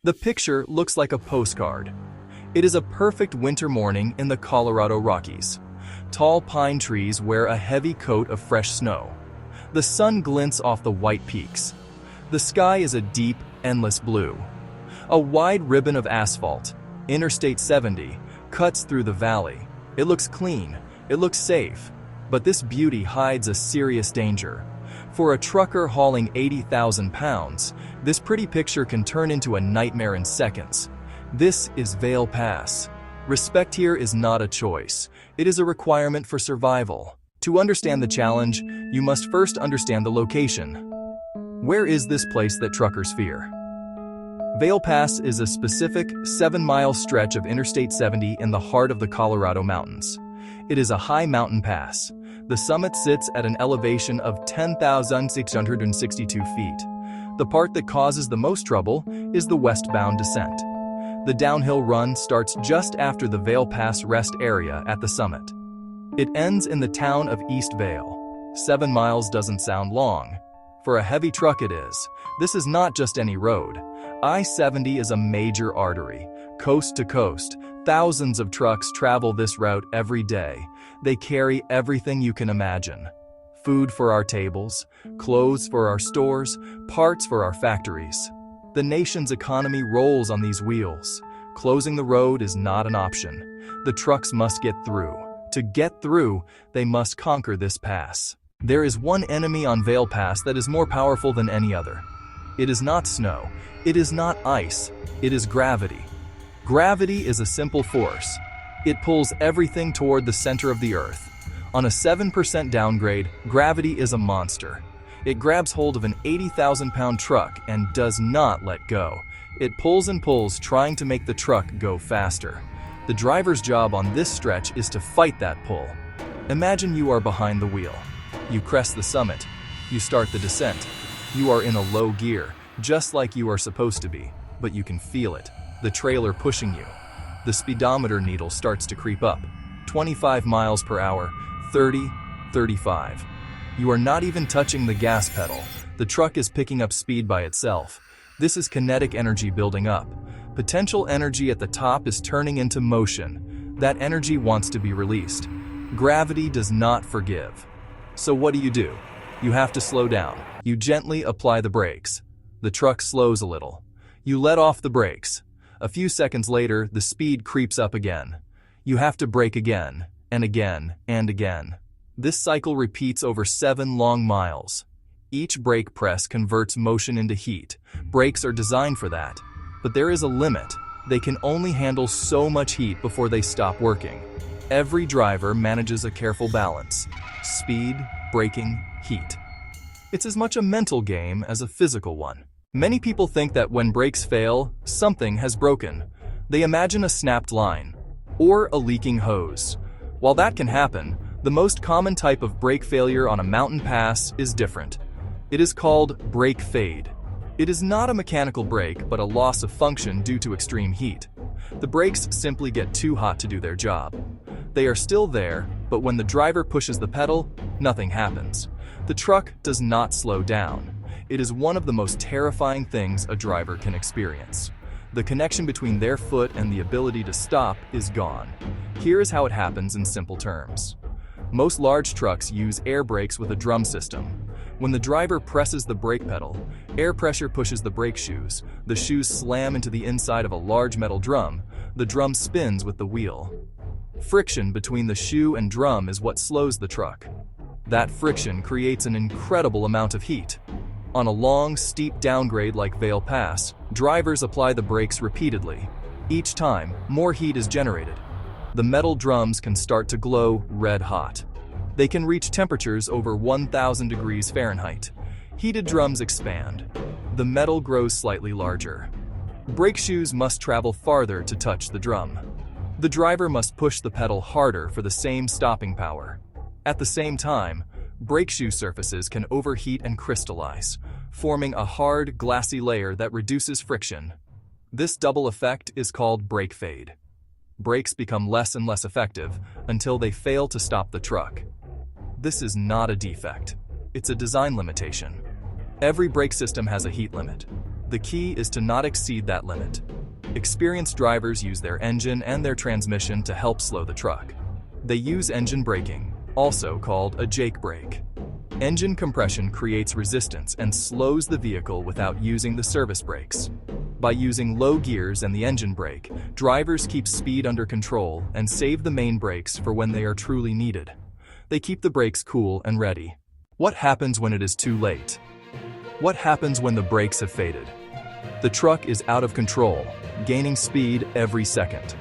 The picture looks like a postcard. It is a perfect winter morning in the Colorado Rockies. Tall pine trees wear a heavy coat of fresh snow. The sun glints off the white peaks. The sky is a deep, endless blue. A wide ribbon of asphalt, Interstate 70, cuts through the valley. It looks clean, it looks safe, but this beauty hides a serious danger. For a trucker hauling 80,000 pounds, this pretty picture can turn into a nightmare in seconds. This is Vail Pass. Respect here is not a choice. It is a requirement for survival. To understand the challenge, you must first understand the location. Where is this place that truckers fear? Vail Pass is a specific 7-mile stretch of Interstate 70 in the heart of the Colorado Mountains. It is a high mountain pass. The summit sits at an elevation of 10,662 feet. The part that causes the most trouble is the westbound descent. The downhill run starts just after the Vail Pass rest area at the summit. It ends in the town of East Vail. 7 miles doesn't sound long. For a heavy truck it is. This is not just any road. I-70 is a major artery. Coast to coast, thousands of trucks travel this route every day. They carry everything you can imagine. Food for our tables, clothes for our stores, parts for our factories. The nation's economy rolls on these wheels. Closing the road is not an option. The trucks must get through. To get through, they must conquer this pass. There is one enemy on Vail Pass that is more powerful than any other. It is not snow. It is not ice. It is gravity. Gravity is a simple force. It pulls everything toward the center of the earth. On a 7% downgrade, gravity is a monster. It grabs hold of an 80,000-pound truck and does not let go. It pulls and pulls, trying to make the truck go faster. The driver's job on this stretch is to fight that pull. Imagine you are behind the wheel. You crest the summit. You start the descent. You are in a low gear, just like you are supposed to be, but you can feel it. The trailer pushing you. The speedometer needle starts to creep up. 25 miles per hour, 30, 35. You are not even touching the gas pedal. The truck is picking up speed by itself. This is kinetic energy building up. Potential energy at the top is turning into motion. That energy wants to be released. Gravity does not forgive. So what do? You have to slow down. You gently apply the brakes. The truck slows a little. You let off the brakes. A few seconds later, the speed creeps up again. You have to brake again, and again, and again. This cycle repeats over 7 long miles. Each brake press converts motion into heat. Brakes are designed for that. But there is a limit. They can only handle so much heat before they stop working. Every driver manages a careful balance. Speed, braking, heat. It's as much a mental game as a physical one. Many people think that when brakes fail, something has broken. They imagine a snapped line or a leaking hose. While that can happen, the most common type of brake failure on a mountain pass is different. It is called brake fade. It is not a mechanical brake, but a loss of function due to extreme heat. The brakes simply get too hot to do their job. They are still there, but when the driver pushes the pedal, nothing happens. The truck does not slow down. It is one of the most terrifying things a driver can experience. The connection between their foot and the ability to stop is gone. Here is how it happens in simple terms. Most large trucks use air brakes with a drum system. When the driver presses the brake pedal, air pressure pushes the brake shoes. The shoes slam into the inside of a large metal drum. The drum spins with the wheel. Friction between the shoe and drum is what slows the truck. That friction creates an incredible amount of heat. On a long, steep downgrade like Vail Pass, drivers apply the brakes repeatedly. Each time, more heat is generated. The metal drums can start to glow red hot. They can reach temperatures over 1,000 degrees Fahrenheit. Heated drums expand. The metal grows slightly larger. Brake shoes must travel farther to touch the drum. The driver must push the pedal harder for the same stopping power. At the same time, brake shoe surfaces can overheat and crystallize, forming a hard, glassy layer that reduces friction. This double effect is called brake fade. Brakes become less and less effective until they fail to stop the truck. This is not a defect. It's a design limitation. Every brake system has a heat limit. The key is to not exceed that limit. Experienced drivers use their engine and their transmission to help slow the truck. They use engine braking, also called a jake brake. Engine compression creates resistance and slows the vehicle without using the service brakes. By using low gears and the engine brake, drivers keep speed under control and save the main brakes for when they are truly needed. They keep the brakes cool and ready. What happens when it is too late? What happens when the brakes have faded? The truck is out of control, gaining speed every second.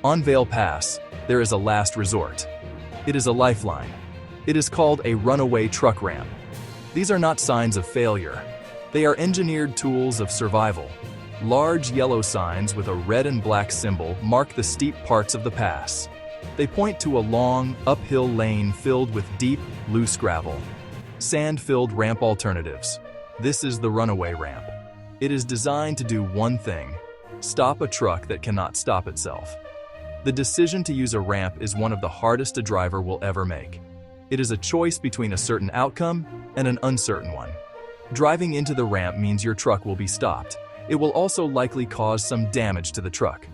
On Vail Pass, there is a last resort. It is a lifeline. It is called a runaway truck ramp. These are not signs of failure. They are engineered tools of survival. Large yellow signs with a red and black symbol mark the steep parts of the pass. They point to a long, uphill lane filled with deep, loose gravel. Sand-filled ramp alternatives. This is the runaway ramp. It is designed to do one thing: stop a truck that cannot stop itself. The decision to use a ramp is one of the hardest a driver will ever make. It is a choice between a certain outcome and an uncertain one. Driving into the ramp means your truck will be stopped. It will also likely cause some damage to the truck.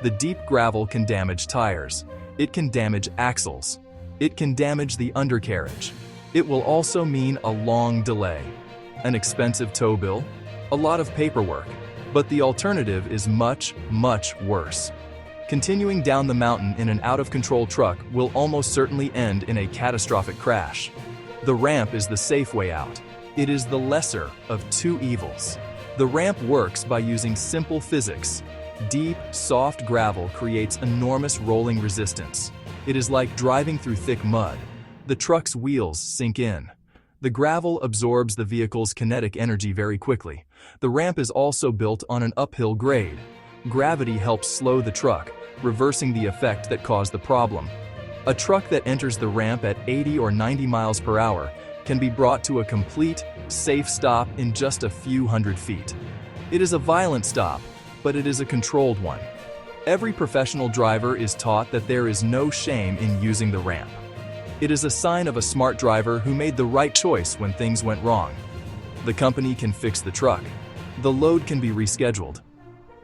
The deep gravel can damage tires. It can damage axles. It can damage the undercarriage. It will also mean a long delay, an expensive tow bill, a lot of paperwork. But the alternative is much, much worse. Continuing down the mountain in an out-of-control truck will almost certainly end in a catastrophic crash. The ramp is the safe way out. It is the lesser of two evils. The ramp works by using simple physics. Deep, soft gravel creates enormous rolling resistance. It is like driving through thick mud. The truck's wheels sink in. The gravel absorbs the vehicle's kinetic energy very quickly. The ramp is also built on an uphill grade. Gravity helps slow the truck, reversing the effect that caused the problem. A truck that enters the ramp at 80 or 90 miles per hour can be brought to a complete, safe stop in just a few hundred feet. It is a violent stop, but it is a controlled one. Every professional driver is taught that there is no shame in using the ramp. It is a sign of a smart driver who made the right choice when things went wrong. The company can fix the truck. The load can be rescheduled.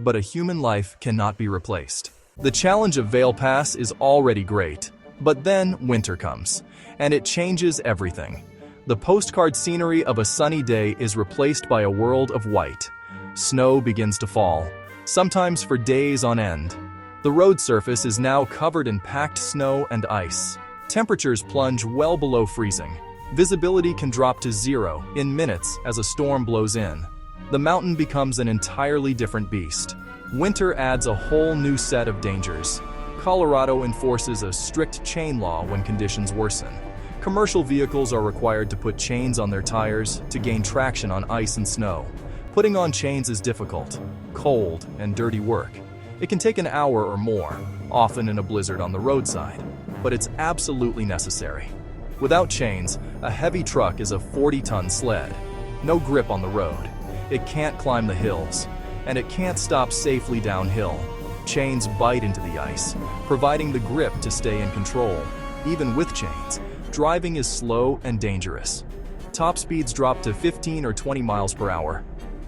But a human life cannot be replaced. The challenge of Vail Pass is already great, but then winter comes, and it changes everything. The postcard scenery of a sunny day is replaced by a world of white. Snow begins to fall, sometimes for days on end. The road surface is now covered in packed snow and ice. Temperatures plunge well below freezing. Visibility can drop to zero in minutes as a storm blows in. The mountain becomes an entirely different beast. Winter adds a whole new set of dangers. Colorado enforces a strict chain law when conditions worsen. Commercial vehicles are required to put chains on their tires to gain traction on ice and snow. Putting on chains is difficult, cold, and dirty work. It can take an hour or more, often in a blizzard on the roadside, but it's absolutely necessary. Without chains, a heavy truck is a 40-ton sled. No grip on the road. It can't climb the hills, and it can't stop safely downhill. Chains bite into the ice, providing the grip to stay in control. Even with chains, driving is slow and dangerous. Top speeds drop to 15 or 20 miles per hour.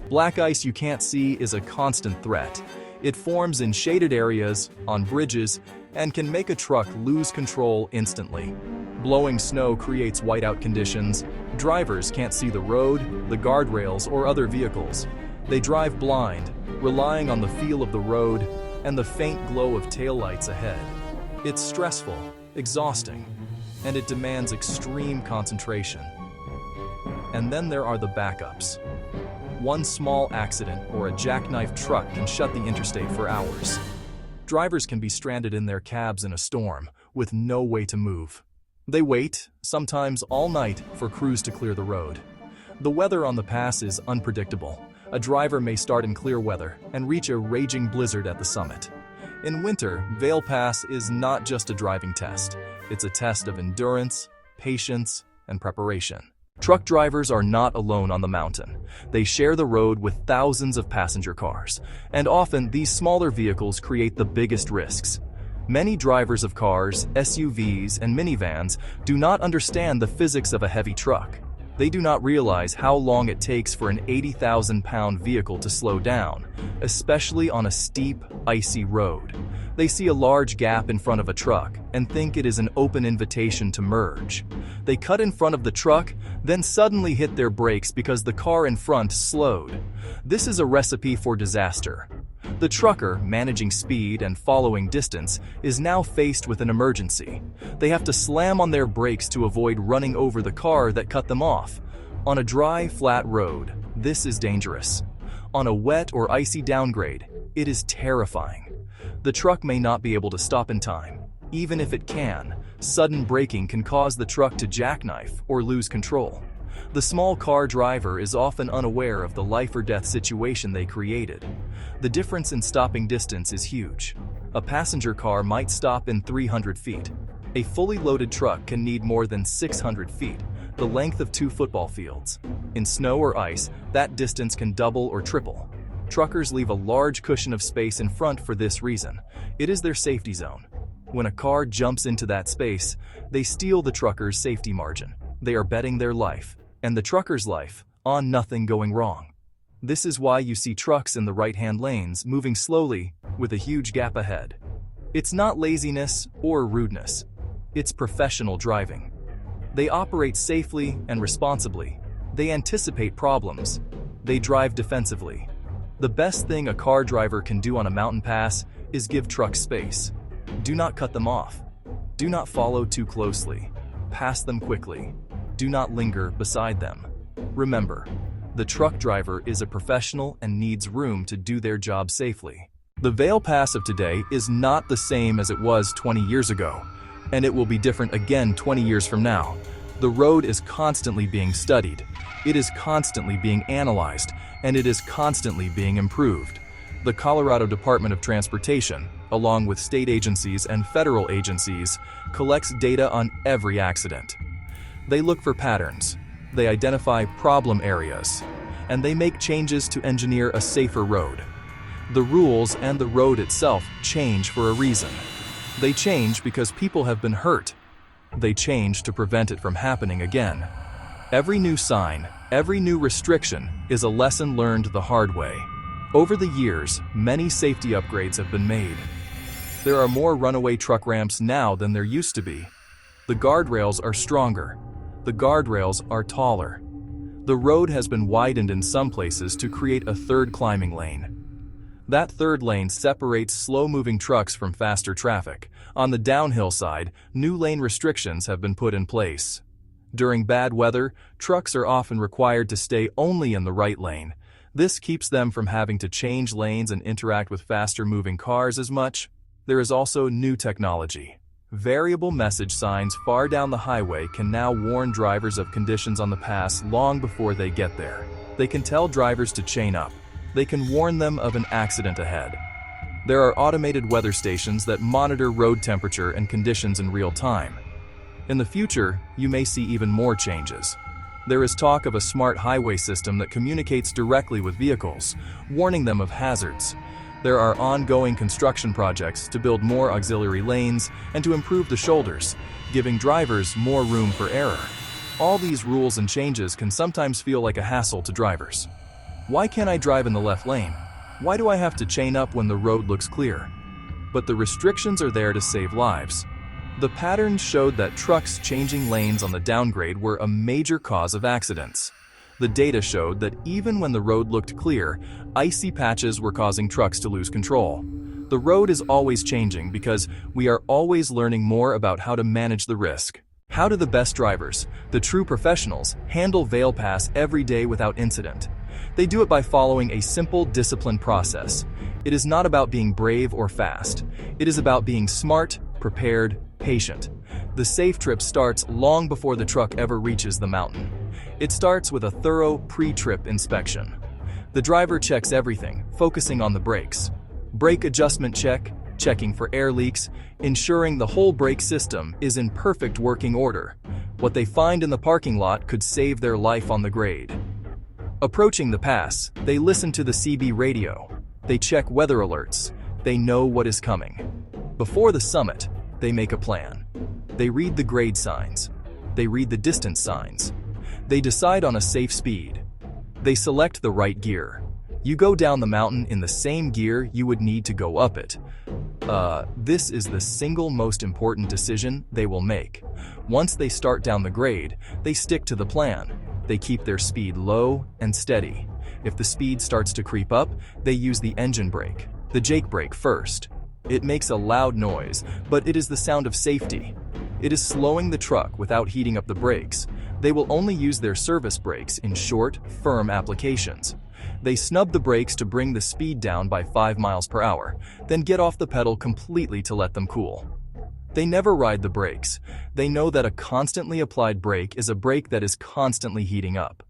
Black ice you can't see is a constant threat. It forms in shaded areas, on bridges, and can make a truck lose control instantly. Blowing snow creates whiteout conditions. Drivers can't see the road, the guardrails, or other vehicles. They drive blind, relying on the feel of the road and the faint glow of taillights ahead. It's stressful, exhausting, and it demands extreme concentration. And then there are the backups. One small accident or a jackknife truck can shut the interstate for hours. Drivers can be stranded in their cabs in a storm, with no way to move. They wait, sometimes all night, for crews to clear the road. The weather on the pass is unpredictable. A driver may start in clear weather and reach a raging blizzard at the summit. In winter, Vail Pass is not just a driving test. It's a test of endurance, patience, and preparation. Truck drivers are not alone on the mountain. They share the road with thousands of passenger cars, and often these smaller vehicles create the biggest risks. Many drivers of cars, SUVs, and minivans do not understand the physics of a heavy truck. They do not realize how long it takes for an 80,000-pound vehicle to slow down, especially on a steep, icy road. They see a large gap in front of a truck and think it is an open invitation to merge. They cut in front of the truck, then suddenly hit their brakes because the car in front slowed. This is a recipe for disaster. The trucker, managing speed and following distance, is now faced with an emergency. They have to slam on their brakes to avoid running over the car that cut them off. On a dry, flat road, this is dangerous. On a wet or icy downgrade, it is terrifying. The truck may not be able to stop in time. Even if it can, sudden braking can cause the truck to jackknife or lose control. The small car driver is often unaware of the life or death situation they created. The difference in stopping distance is huge. A passenger car might stop in 300 feet. A fully loaded truck can need more than 600 feet, the length of 2 football fields. In snow or ice, that distance can double or triple. Truckers leave a large cushion of space in front for this reason. It is their safety zone. When a car jumps into that space, they steal the trucker's safety margin. They are betting their life, and the trucker's life, on nothing going wrong. This is why you see trucks in the right-hand lanes moving slowly with a huge gap ahead. It's not laziness or rudeness. It's professional driving. They operate safely and responsibly. They anticipate problems. They drive defensively. The best thing a car driver can do on a mountain pass is give trucks space. Do not cut them off. Do not follow too closely. Pass them quickly. Do not linger beside them. Remember, the truck driver is a professional and needs room to do their job safely. The Vail Pass of today is not the same as it was 20 years ago, and it will be different again 20 years from now. The road is constantly being studied. It is constantly being analyzed, and it is constantly being improved. The Colorado Department of Transportation, along with state agencies and federal agencies, collects data on every accident. They look for patterns, they identify problem areas, and they make changes to engineer a safer road. The rules and the road itself change for a reason. They change because people have been hurt. They change to prevent it from happening again. Every new sign, every new restriction is a lesson learned the hard way. Over the years, many safety upgrades have been made. There are more runaway truck ramps now than there used to be. The guardrails are stronger. The guardrails are taller. The road has been widened in some places to create a third climbing lane. That third lane separates slow-moving trucks from faster traffic. On the downhill side, new lane restrictions have been put in place. During bad weather, trucks are often required to stay only in the right lane. This keeps them from having to change lanes and interact with faster-moving cars as much. There is also new technology. Variable message signs far down the highway can now warn drivers of conditions on the pass long before they get there. They can tell drivers to chain up. They can warn them of an accident ahead. There are automated weather stations that monitor road temperature and conditions in real time. In the future, you may see even more changes. There is talk of a smart highway system that communicates directly with vehicles, warning them of hazards. There are ongoing construction projects to build more auxiliary lanes and to improve the shoulders, giving drivers more room for error. All these rules and changes can sometimes feel like a hassle to drivers. Why can't I drive in the left lane? Why do I have to chain up when the road looks clear? But the restrictions are there to save lives. The patterns showed that trucks changing lanes on the downgrade were a major cause of accidents. The data showed that even when the road looked clear, icy patches were causing trucks to lose control. The road is always changing because we are always learning more about how to manage the risk. How do the best drivers, the true professionals, handle Vail Pass every day without incident? They do it by following a simple, disciplined process. It is not about being brave or fast. It is about being smart, prepared, patient. The safe trip starts long before the truck ever reaches the mountain. It starts with a thorough pre-trip inspection. The driver checks everything, focusing on the brakes. Brake adjustment check, checking for air leaks, ensuring the whole brake system is in perfect working order. What they find in the parking lot could save their life on the grade. Approaching the pass, they listen to the CB radio. They check weather alerts. They know what is coming. Before the summit, they make a plan. They read the grade signs. They read the distance signs. They decide on a safe speed. They select the right gear. You go down the mountain in the same gear you would need to go up it. This is the single most important decision they will make. Once they start down the grade, they stick to the plan. They keep their speed low and steady. If the speed starts to creep up, they use the engine brake, the Jake brake first. It makes a loud noise, but it is the sound of safety. It is slowing the truck without heating up the brakes. They will only use their service brakes in short, firm applications. They snub the brakes to bring the speed down by 5 miles per hour, then get off the pedal completely to let them cool. They never ride the brakes. They know that a constantly applied brake is a brake that is constantly heating up.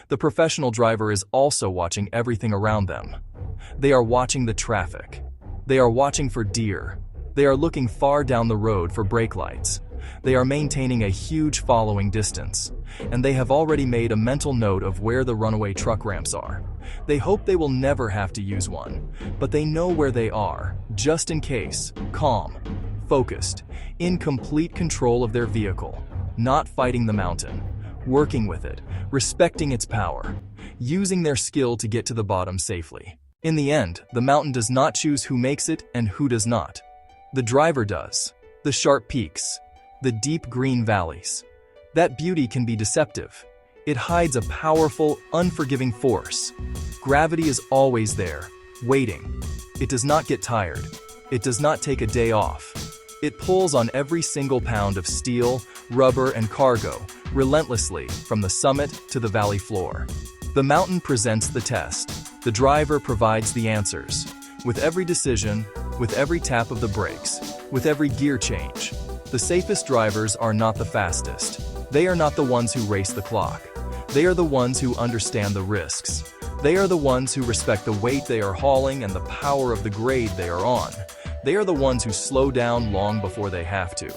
The professional driver is also watching everything around them. They are watching the traffic. They are watching for deer. They are looking far down the road for brake lights. They are maintaining a huge following distance, and they have already made a mental note of where the runaway truck ramps are. They hope they will never have to use one, but they know where they are, just in case, calm, focused, in complete control of their vehicle, not fighting the mountain, working with it, respecting its power, using their skill to get to the bottom safely. In the end, the mountain does not choose who makes it and who does not. The driver does. The sharp peaks, the deep green valleys. That beauty can be deceptive. It hides a powerful, unforgiving force. Gravity is always there, waiting. It does not get tired. It does not take a day off. It pulls on every single pound of steel, rubber, and cargo, relentlessly from the summit to the valley floor. The mountain presents the test. The driver provides the answers. With every decision, with every tap of the brakes, with every gear change. The safest drivers are not the fastest. They are not the ones who race the clock. They are the ones who understand the risks. They are the ones who respect the weight they are hauling and the power of the grade they are on. They are the ones who slow down long before they have to.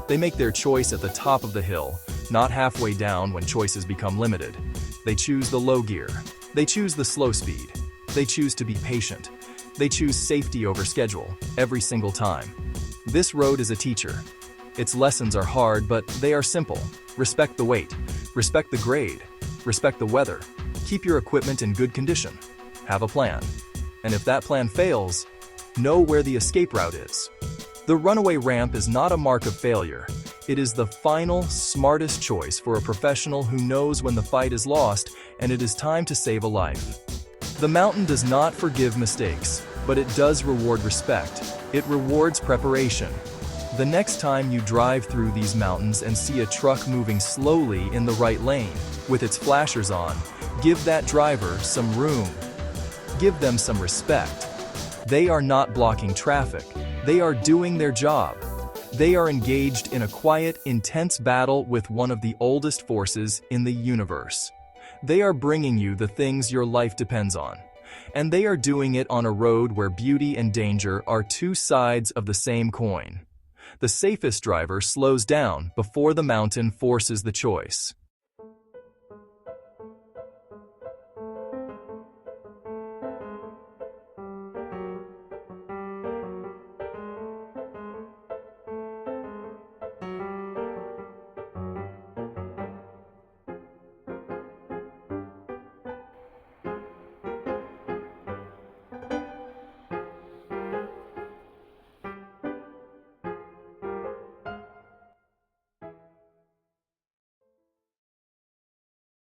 They make their choice at the top of the hill, not halfway down when choices become limited. They choose the low gear. They choose the slow speed. They choose to be patient. They choose safety over schedule, every single time. This road is a teacher. Its lessons are hard, but they are simple. Respect the weight. Respect the grade. Respect the weather. Keep your equipment in good condition. Have a plan. And if that plan fails, know where the escape route is. The runaway ramp is not a mark of failure. It is the final, smartest choice for a professional who knows when the fight is lost and it is time to save a life. The mountain does not forgive mistakes, but it does reward respect. It rewards preparation. The next time you drive through these mountains and see a truck moving slowly in the right lane, with its flashers on, give that driver some room. Give them some respect. They are not blocking traffic. They are doing their job. They are engaged in a quiet, intense battle with one of the oldest forces in the universe. They are bringing you the things your life depends on. And they are doing it on a road where beauty and danger are two sides of the same coin. The safest driver slows down before the mountain forces the choice.